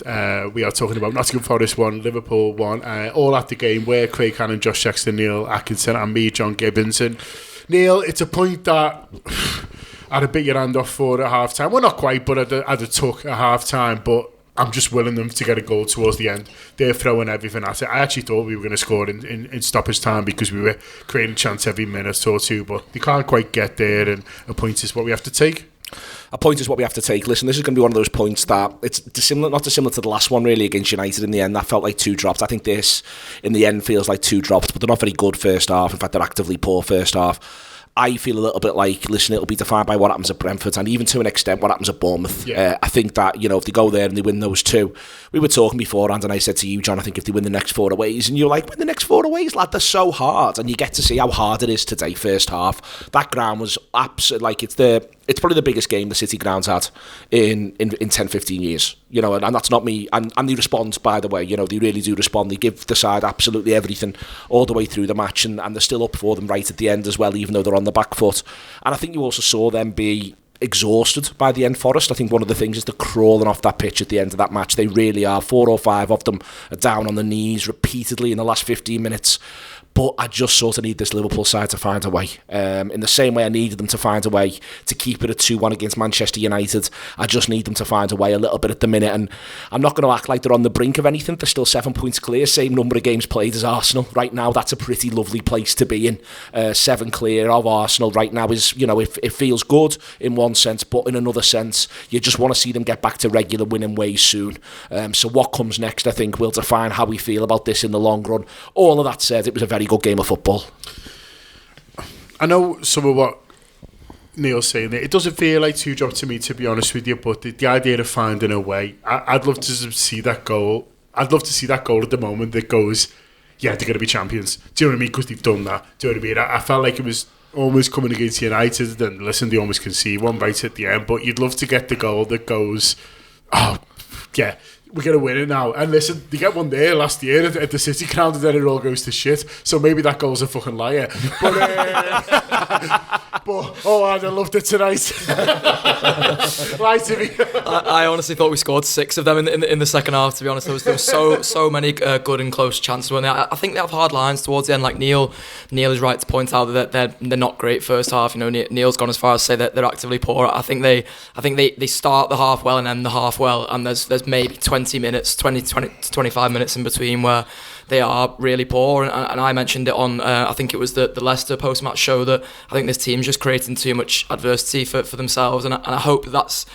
We are talking about Nottingham Forest 1, Liverpool 1, all at the game where Craig Cannon, Josh Sexton, Neil Atkinson and me, John Gibbons. And Neil, it's a point that I'd have bit your hand off for at half-time. Well, not quite, but I'd have took at half-time, but I'm just willing them to get a goal towards the end. They're throwing everything at it. I actually thought we were going to score in stoppage time because we were creating a chance every minute or two, but they can't quite get there, and a point is what we have to take. A point is what we have to take. Listen, this is going to be one of those points that it's not dissimilar to the last one really against United in the end. That felt like 2 drops. I think this in the end feels like 2 drops, but they're not very good first half. In fact, they're actively poor first half. I feel a little bit like, listen, it'll be defined by what happens at Brentford and even to an extent what happens at Bournemouth. Yeah. I think that, if they go there and they win those 2, we were talking beforehand and I said to you, John, I think if they win the next 4 aways, and you're like, win the next 4 aways, lad, they're so hard. And you get to see how hard it is today, first half. That ground was absolutely, it's probably the biggest game the City ground's had in 10, 15 years. And that's not me. And they respond, by the way. They really do respond. They give the side absolutely everything all the way through the match, and they're still up for them right at the end as well, even though they're on the back foot. And I think you also saw them be exhausted by the end. Forest, I think one of the things is they're crawling off that pitch at the end of that match. They really are. 4 or 5 of them are down on the knees repeatedly in the last 15 minutes. But I just sort of need this Liverpool side to find a way. In the same way I needed them to find a way to keep it at 2-1 against Manchester United, I just need them to find a way a little bit at the minute. And I'm not going to act like they're on the brink of anything. They're still 7 points clear, same number of games played as Arsenal. Right now, that's a pretty lovely place to be in. 7 clear of Arsenal right now is, it feels good in one sense, but in another sense, you just want to see them get back to regular winning ways soon. So what comes next, I think, will define how we feel about this in the long run. All of that said, it was a very good game of football. I know some of what Neil's saying there. It doesn't feel like 2 drops to me, to be honest with you, but the idea of finding a way, I'd love to see that goal. I'd love to see that goal at the moment that goes, yeah, they're going to be champions. Do you know what I mean? Because they've done that. Do you know what I mean? I felt like it was almost coming against United, and listen, they almost concede one right at the end, but you'd love to get the goal that goes, oh, yeah, we're going to win it now. And listen, they get one there last year at the City ground, and then it all goes to shit. So maybe that goal's a fucking liar. But I'd have loved it tonight. Lie to me. I honestly thought we scored 6 of them in the second half, to be honest. There was so many good and close chances. I think they have hard lines towards the end. Like Neil is right to point out that they're not great first half. Neil's gone as far as to say that they're actively poor. I think they start the half well and end the half well, and there's maybe 20 to 25 minutes in between where they are really poor, and I mentioned it on I think it was the Leicester post-match show, that I think this team's just creating too much adversity for themselves, and I hope that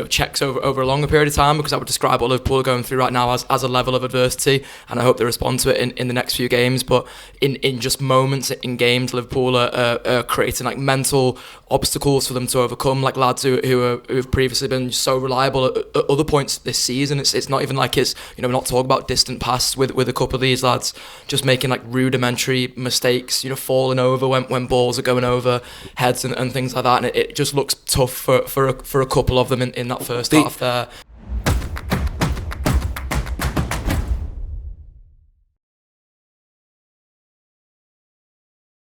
checks over a longer period of time, because I would describe what Liverpool are going through right now as a level of adversity, and I hope they respond to it in the next few games. But in just moments in games, Liverpool are creating like mental obstacles for them to overcome, like lads who have previously been so reliable at other points this season. It's not even like it's, we're not talking about distant past with a couple of these lads just making like rudimentary mistakes, falling over when balls are going over heads and things like that, and it just looks tough for a couple of them in that first half there.